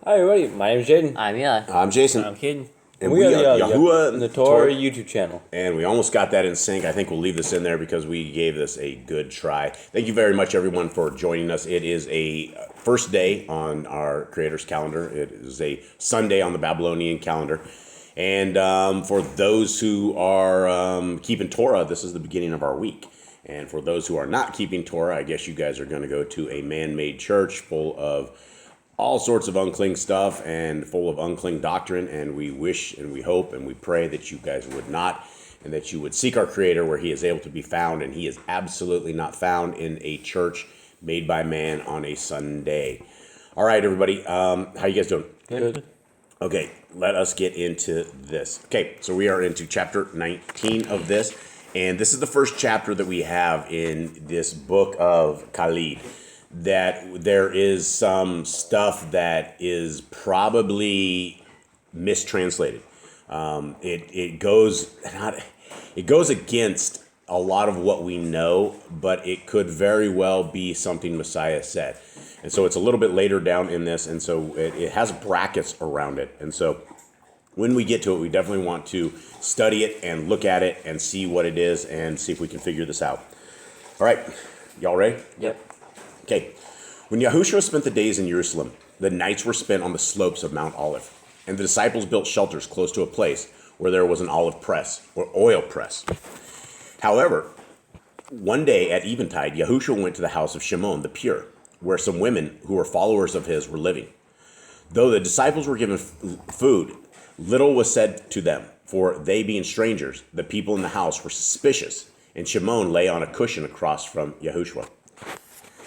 Hi everybody, my name's Jaden. I'm Eli. I'm Jason. I'm Caden. And we are YHWH the Torah YouTube channel. And we almost got that in sync. I think we'll leave this in there because we gave this a good try. Thank you very much, everyone, for joining us. It is a first day on our Creator's calendar. It is a Sunday on the Babylonian calendar. And for those who are keeping Torah, this is the beginning of our week. And for those who are not keeping Torah, I guess you guys are going to go to a man-made church full of all sorts of unclean stuff and full of unclean doctrine, and we wish and we hope and we pray that you guys would not, and that you would seek our Creator where He is able to be found, and He is absolutely not found in a church made by man on a Sunday. All right, everybody, how you guys doing? Good. Okay, let us get into this. Okay, so we are into chapter 19 of this, and this is the first chapter that we have in this book of Khalid. That there is some stuff that is probably mistranslated. It goes against a lot of what we know, but it could very well be something Messiah said. And so it's a little bit later down in this, and so it has brackets around it. And so when we get to it, we definitely want to study it and look at it and see what it is and see if we can figure this out. All right, y'all ready? Yep. Okay, when Yahushua spent the days in Jerusalem, the nights were spent on the slopes of Mount Olive, and the disciples built shelters close to a place where there was an olive press, or oil press. However, one day at eventide, Yahushua went to the house of Shimon the pure, where some women who were followers of his were living. Though the disciples were given food, little was said to them, for they being strangers, the people in the house were suspicious, and Shimon lay on a cushion across from Yahushua.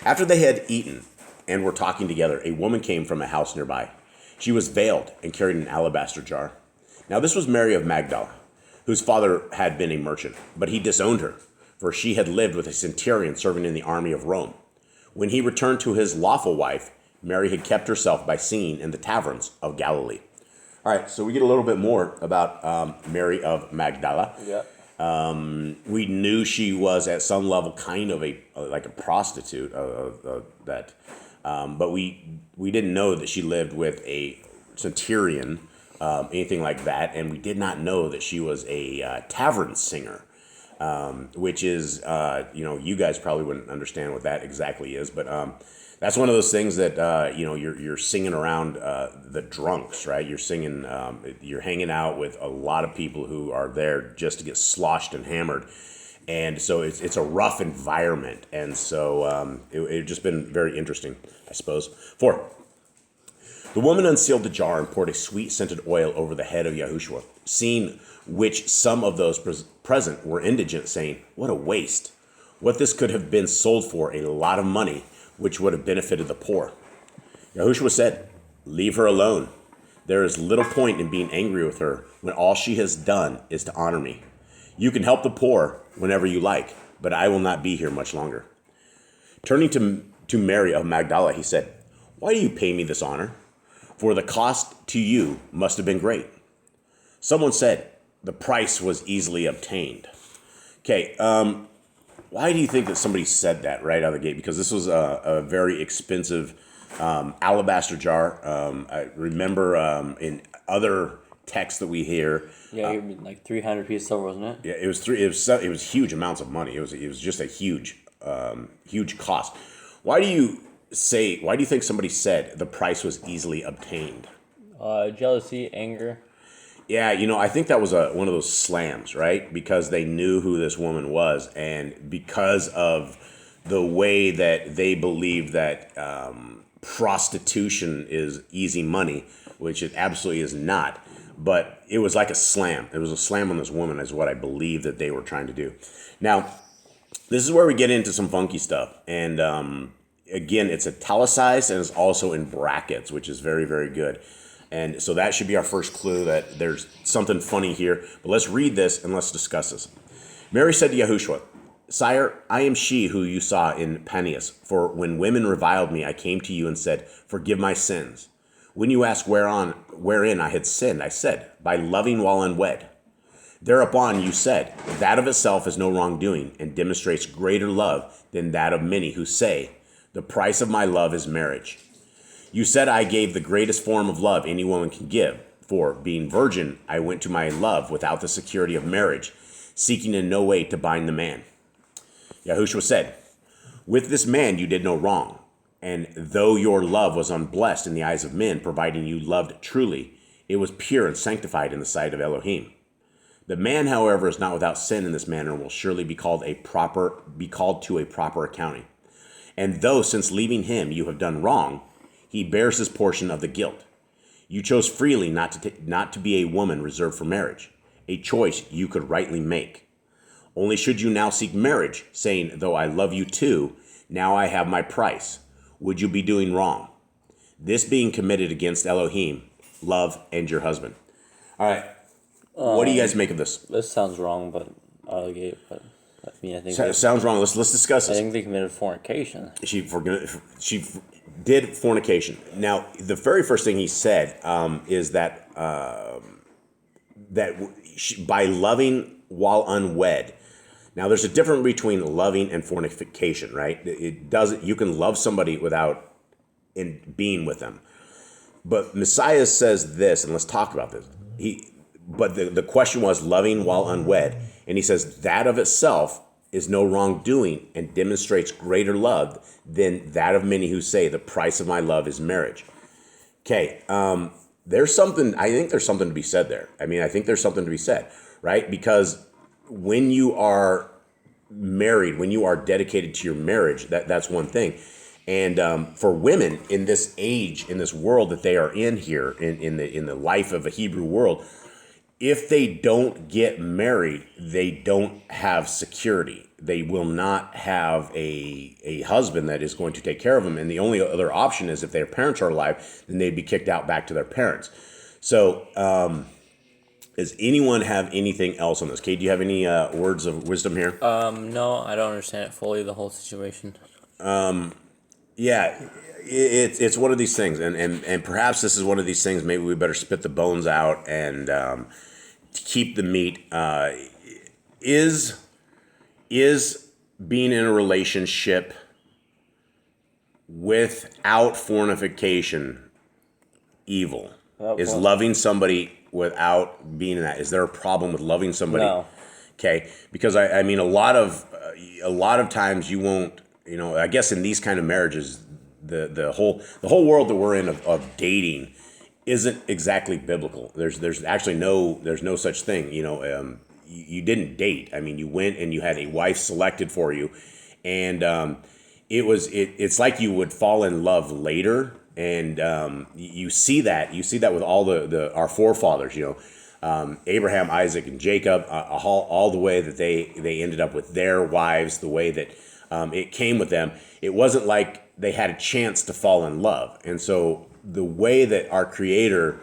After they had eaten and were talking together, a woman came from a house nearby. She was veiled and carried an alabaster jar. Now this was Mary of Magdala, whose father had been a merchant, but he disowned her, for she had lived with a centurion serving in the army of Rome. When he returned to his lawful wife, Mary had kept herself by singing in the taverns of Galilee. All right, so we get a little bit more about Mary of Magdala. Yeah. We knew she was at some level kind of a prostitute, but we didn't know that she lived with a centurion, anything like that, and we did not know that she was a tavern singer, which is you guys probably wouldn't understand what that exactly is, but that's one of those things that you're singing around the drunks, right? You're singing, you're hanging out with a lot of people who are there just to get sloshed and hammered, and so it's a rough environment, and so it just been very interesting, I suppose. 4. The woman unsealed the jar and poured a sweet scented oil over the head of Yahushua, seeing which some of those present were indigent, saying, "What a waste! What this could have been sold for a lot of money, which would have benefited the poor." Yahushua said, "Leave her alone. There is little point in being angry with her when all she has done is to honor me. You can help the poor whenever you like, but I will not be here much longer." Turning to Mary of Magdala, he said, "Why do you pay me this honor? For the cost to you must have been great." Someone said, "The price was easily obtained." Okay, why do you think that somebody said that right out of the gate? Because this was a very expensive alabaster jar. I remember in other texts that we hear. Yeah, like 300 pieces of silver, wasn't it? Yeah, it was huge amounts of money. It was just a huge cost. Why do you think somebody said the price was easily obtained? Jealousy, anger. Yeah, I think that was one of those slams, right? Because they knew who this woman was, and because of the way that they believed that prostitution is easy money, which it absolutely is not. But it was like a slam. It was a slam on this woman, is what I believe that they were trying to do. Now, this is where we get into some funky stuff, and again, it's italicized and it's also in brackets, which is very, very good. And so that should be our first clue that there's something funny here. But let's read this and let's discuss this. Mary said to Yahushua, "Sire, I am she who you saw in Panias. For when women reviled me, I came to you and said, 'Forgive my sins.' When you asked wherein I had sinned, I said, 'By loving while unwed.' Thereupon you said, 'That of itself is no wrongdoing and demonstrates greater love than that of many who say, the price of my love is marriage.' You said I gave the greatest form of love any woman can give. For, being virgin, I went to my love without the security of marriage, seeking in no way to bind the man. Yahushua said, with this man you did no wrong, and though your love was unblessed in the eyes of men, providing you loved truly, it was pure and sanctified in the sight of Elohim. The man, however, is not without sin in this manner, and will surely be called to a proper accounting. And though since leaving him you have done wrong, he bears his portion of the guilt. You chose freely not to be a woman reserved for marriage, a choice you could rightly make. Only should you now seek marriage, saying, though I love you too, now I have my price, would you be doing wrong? This being committed against Elohim, love, and your husband. All right. What do you guys make of this? This sounds wrong, but I mean, I think Sounds wrong. Let's discuss I this. think they committed fornication. She did fornication. Now, the very first thing he said is that by loving while unwed. Now, there's a difference between loving and fornication, right? You can love somebody without being with them. But Messiah says this, and let's talk about this. But the question was loving while unwed. And he says that of itself is no wrongdoing and demonstrates greater love than that of many who say the price of my love is marriage. Okay, I think there's something to be said there. I mean, I think there's something to be said, right? Because when you are married, when you are dedicated to your marriage, that's one thing. And for women in this age, in this world that they are in here, in the life of a Hebrew world, if they don't get married, they don't have security. They will not have a husband that is going to take care of them. And the only other option is if their parents are alive, then they'd be kicked out back to their parents. So does anyone have anything else on this? Kate, do you have any words of wisdom here? No, I don't understand it fully, the whole situation. Yeah, it's one of these things. And perhaps this is one of these things. Maybe we better spit the bones out and keep the meat. Is being in a relationship without fornication evil? Is loving somebody without being in that? Is there a problem with loving somebody? No. Okay, because I mean a lot of times you won't. I guess in these kind of marriages, the whole world that we're in of dating isn't exactly biblical. There's actually no such thing. You didn't date. I mean, you went and you had a wife selected for you, and it's like you would fall in love later, and you see that with all our forefathers. Abraham, Isaac, and Jacob, all the way that they ended up with their wives, the way that it came with them. It wasn't like they had a chance to fall in love, and so the way that our Creator,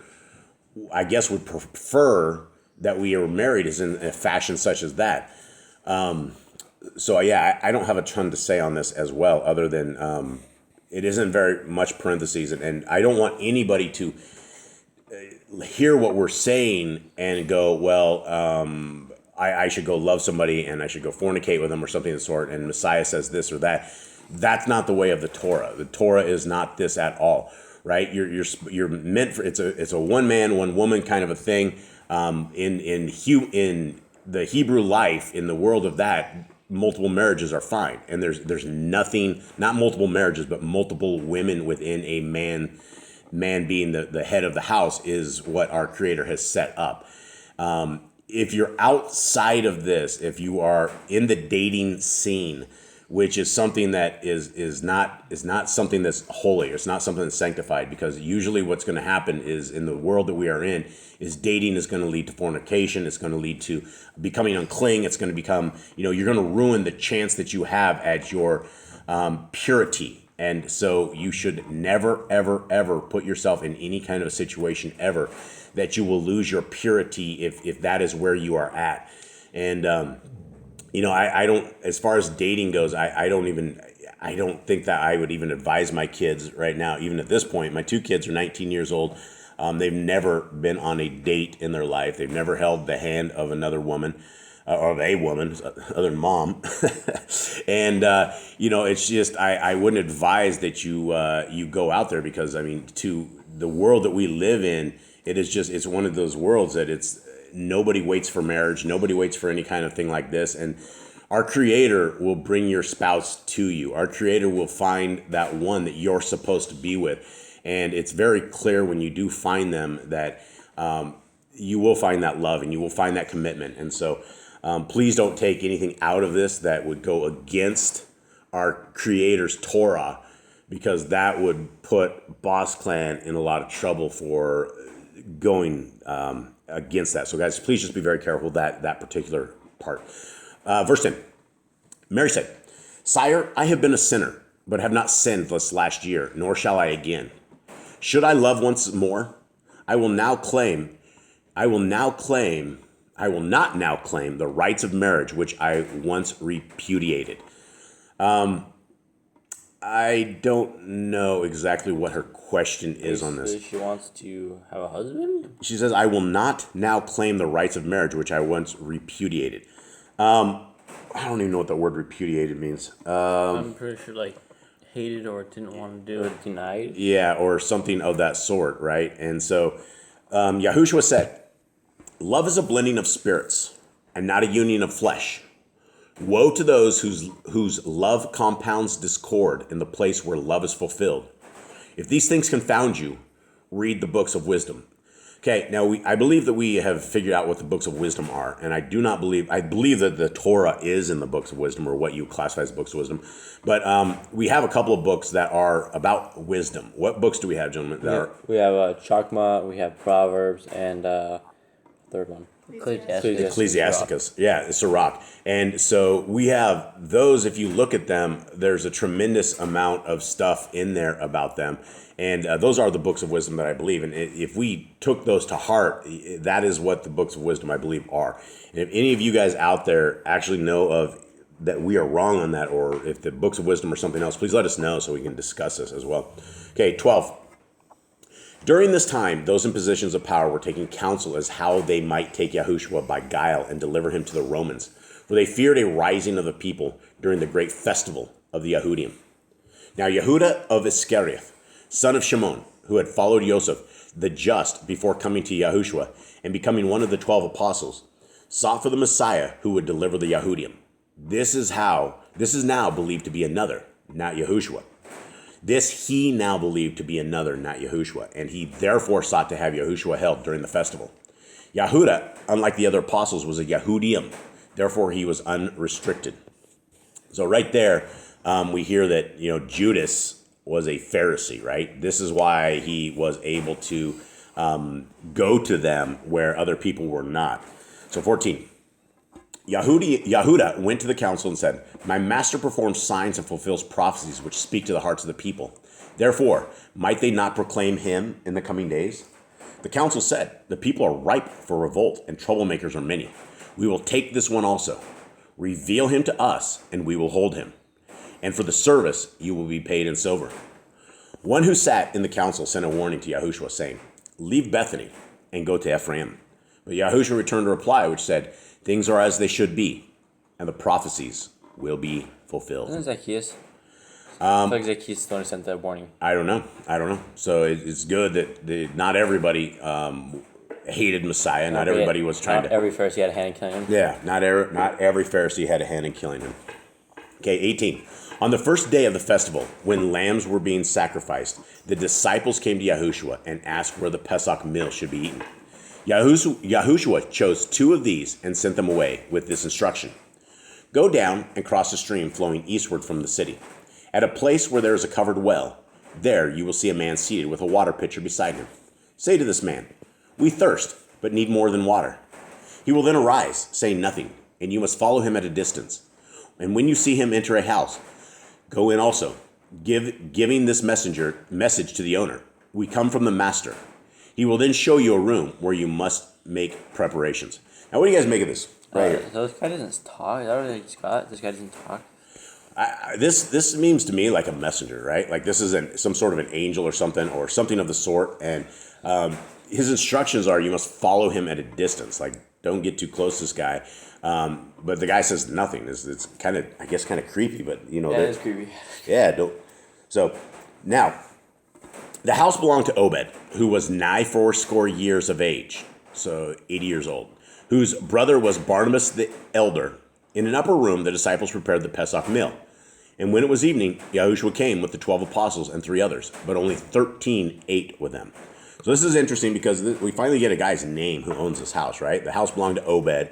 I guess, would prefer that we are married is in a fashion such as that. So yeah, I don't have a ton to say on this as well, other than it isn't very much parentheses, and I don't want anybody to hear what we're saying and go, well, I should go love somebody and I should go fornicate with them or something of the sort, and Messiah says this or that. That's not the way of the Torah. The Torah is not this at all, right? You're meant for it's a one man, one woman kind of a thing. In the Hebrew life, in the world of that, multiple marriages are fine, and there's nothing, not multiple marriages, but multiple women within a man being the head of the house is what our Creator has set up. If you're outside of this, if you are in the dating scene, which is something that is not something that's holy, it's not something that's sanctified, because usually what's going to happen is, in the world that we are in, is dating is going to lead to fornication, it's going to lead to becoming unclean, it's going to become, you're going to ruin the chance that you have at your purity. And so you should never, ever, ever put yourself in any kind of a situation ever that you will lose your purity if that is where you are at. And I don't, as far as dating goes, I don't think that I would even advise my kids right now, even at this point. My two kids are 19 years old. They've never been on a date in their life. They've never held the hand of another woman. or a woman, other than mom. And, it's just, I wouldn't advise that you go out there because, I mean, to the world that we live in, it's one of those worlds that nobody waits for marriage. Nobody waits for any kind of thing like this. And our Creator will bring your spouse to you. Our Creator will find that one that you're supposed to be with. And it's very clear when you do find them that you will find that love and you will find that commitment. And so please don't take anything out of this that would go against our Creator's Torah, because that would put Boss Clan in a lot of trouble for going against that. So guys, please just be very careful that particular part. Verse 10, Mary said, "Sire, I have been a sinner, but have not sinned this last year, nor shall I again. Should I love once more? I will not now claim the rights of marriage which I once repudiated." I don't know exactly what her question is on this. She wants to have a husband? She says, "I will not now claim the rights of marriage which I once repudiated." I don't even know what that word repudiated means. I'm pretty sure like hated or didn't want to do it, denied. Yeah, or something of that sort, right? And so YHWH said, "Love is a blending of spirits and not a union of flesh. Woe to those whose love compounds discord in the place where love is fulfilled. If these things confound you, read the books of wisdom." Okay, now I believe that we have figured out what the books of wisdom are, and I believe that the Torah is in the books of wisdom, or what you classify as books of wisdom. But we have a couple of books that are about wisdom. What books do we have, gentlemen? We have Chakma, we have Proverbs, and third one. Ecclesiasticus. Yeah, it's a rock. And so we have those. If you look at them, there's a tremendous amount of stuff in there about them. And those are the books of wisdom that I believe. And if we took those to heart, that is what the books of wisdom, I believe, are. And if any of you guys out there actually know of that we are wrong on that, or if the books of wisdom are something else, please let us know so we can discuss this as well. Okay, 12. During this time, those in positions of power were taking counsel as how they might take YHWH by guile and deliver him to the Romans, for they feared a rising of the people during the great festival of the Yahudim. Now Yehuda of Iscariot, son of Shimon, who had followed Joseph, the just, before coming to YHWH and becoming one of the 12 apostles, sought for the Messiah who would deliver the Yahudim. This is now believed to be another, not YHWH. This he now believed to be another, not YHWH, and he therefore sought to have YHWH held during the festival. Yehuda, unlike the other apostles, was a Yahudim, therefore he was unrestricted. So right there, we hear that Judas was a Pharisee, right? This is why he was able to go to them where other people were not. So 14. Yehuda went to the council and said, "My master performs signs and fulfills prophecies which speak to the hearts of the people. Therefore, might they not proclaim him in the coming days?" The council said, "The people are ripe for revolt and troublemakers are many. We will take this one also. Reveal him to us and we will hold him. And for the service you will be paid in silver." One who sat in the council sent a warning to YHWH, saying, "Leave Bethany and go to Ephraim." But YHWH returned a reply which said, "Things are as they should be, and the prophecies will be fulfilled." Isn't Zacchaeus? I feel like Zacchaeus the one who sent that warning. I don't know. So it's good that not everybody hated Messiah. Not everybody was trying to. Every Pharisee had a hand in killing him. Yeah, not every Pharisee had a hand in killing him. Okay, 18. On the first day of the festival, when lambs were being sacrificed, the disciples came to YHWH and asked where the Pesach meal should be eaten. YHWH chose 2 of these and sent them away with this instruction: "Go down and cross the stream flowing eastward from the city. At a place where there is a covered well, there you will see a man seated with a water pitcher beside him. Say to this man, 'We thirst, but need more than water.' He will then arise, saying nothing, and you must follow him at a distance. And when you see him enter a house, go in also, giving this message to the owner: 'We come from the master.' He will then show you a room where you must make preparations." Now, what do you guys make of this? Right here. So this guy doesn't talk. Is that what they just got? This guy doesn't talk. This means to me like a messenger, right? Like this is some sort of an angel or something of the sort. And his instructions are you must follow him at a distance. Like don't get too close to this guy. But the guy says nothing. It's kind of, I guess, kind of creepy, but Yeah, it's creepy. Yeah. So now, the house belonged to Obed, who was nigh 80 years of age, so 80 years old, whose brother was Barnabas the elder. In an upper room, the disciples prepared the Pesach meal. And when it was evening, YHWH came with the 12 apostles and 3 others, but only 13 ate with them. So this is interesting because we finally get a guy's name who owns this house, right? The house belonged to Obed.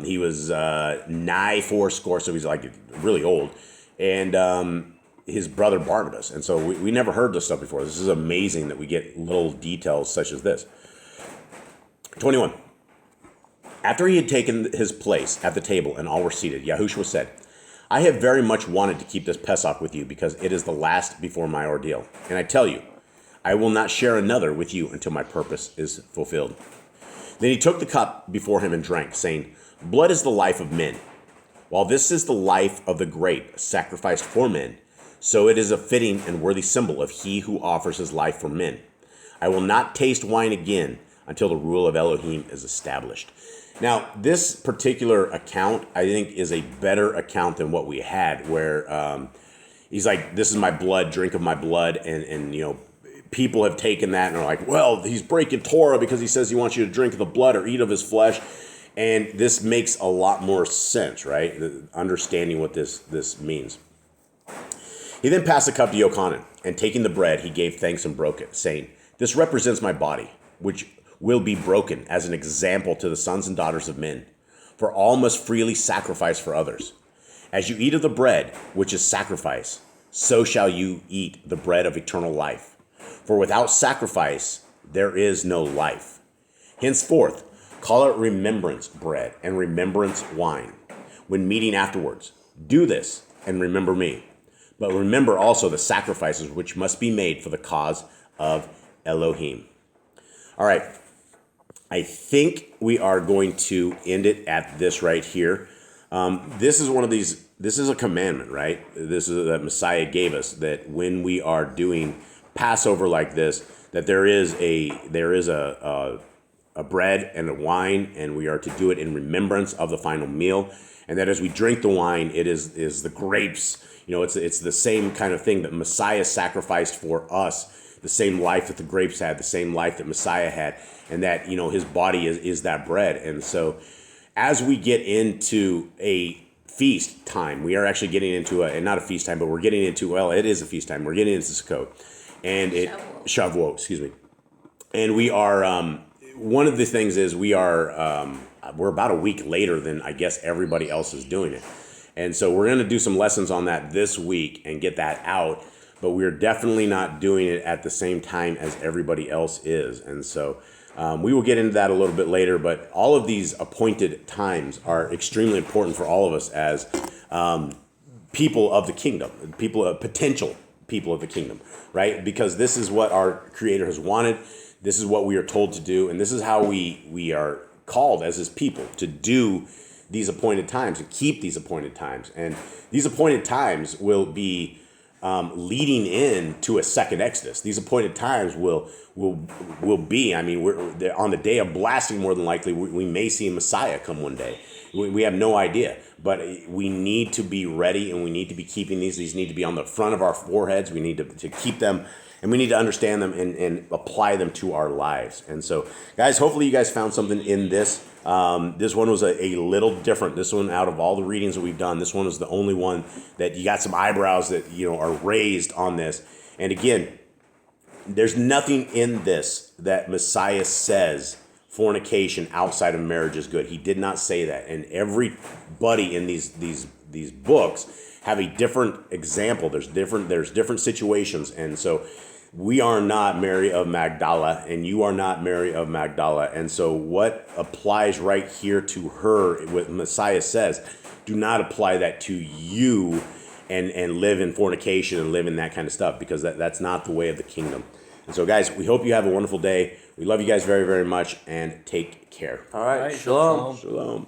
He was nigh 80, so he's like really old. And his brother Barnabas. And so we never heard this stuff before. This is amazing that we get little details such as this. 21. After he had taken his place at the table and all were seated, YHWH said, I have very much wanted to keep this Pesach with you because it is the last before my ordeal. And I tell you, I will not share another with you until my purpose is fulfilled. Then he took the cup before him and drank, saying, Blood is the life of men. While this is the life of the grape sacrificed for men, so it is a fitting and worthy symbol of he who offers his life for men. I will not taste wine again until the rule of Elohim is established. Now, this particular account, I think, is a better account than what we had, where he's like, this is my blood, drink of my blood, and people have taken that and are like, well, he's breaking Torah because he says he wants you to drink of the blood or eat of his flesh. And this makes a lot more sense, right? Understanding what this means. He then passed the cup to Yochanan, and taking the bread, he gave thanks and broke it, saying, This represents my body, which will be broken as an example to the sons and daughters of men. For all must freely sacrifice for others. As you eat of the bread, which is sacrifice, so shall you eat the bread of eternal life. For without sacrifice, there is no life. Henceforth, call it remembrance bread and remembrance wine. When meeting afterwards, do this and remember me. But remember also the sacrifices which must be made for the cause of Elohim. All right. I think we are going to end it at this right here. This is one of these, this is a commandment, right? This is that Messiah gave us, that when we are doing Passover like this, that there is a bread and a wine, and we are to do it in remembrance of the final meal. And that as we drink the wine, it is the grapes. It's the same kind of thing that Messiah sacrificed for us, the same life that the grapes had, the same life that Messiah had, and that, his body is that bread. And so as we get into a feast time, we are actually getting into not a feast time, but we're getting into, well, it is a feast time. We're getting into Sukkot. And Shavuot, excuse me. And we are, one of the things is we're about a week later than I guess everybody else is doing it. And so we're going to do some lessons on that this week and get that out. But we're definitely not doing it at the same time as everybody else is. And so we will get into that a little bit later. But all of these appointed times are extremely important for all of us as people of the kingdom, potential people of the kingdom, right? Because this is what our Creator has wanted. This is what we are told to do. And this is how we are called as his people to do these appointed times and keep these appointed times. And these appointed times will be leading in to a second Exodus. These appointed times will be, we're on the day of blasting, more than likely, we may see a Messiah come one day. We have no idea, but we need to be ready, and we need to be keeping these. These need to be on the front of our foreheads. We need to keep them, and we need to understand them and apply them to our lives. And so, guys, hopefully you guys found something in this. This one was a little different. This one, out of all the readings that we've done, this one is the only one that you got some eyebrows that are raised on this. And again, there's nothing in this that Messiah says fornication outside of marriage is good. He did not say that. And everybody in these books have a different example. There's different situations. And so we are not Mary of Magdala, and you are not Mary of Magdala. And so what applies right here to her, what Messiah says, do not apply that to you and live in fornication and live in that kind of stuff, because that's not the way of the kingdom. And so, guys, we hope you have a wonderful day. We love you guys very, very much, and take care. All right. Shalom. Shalom.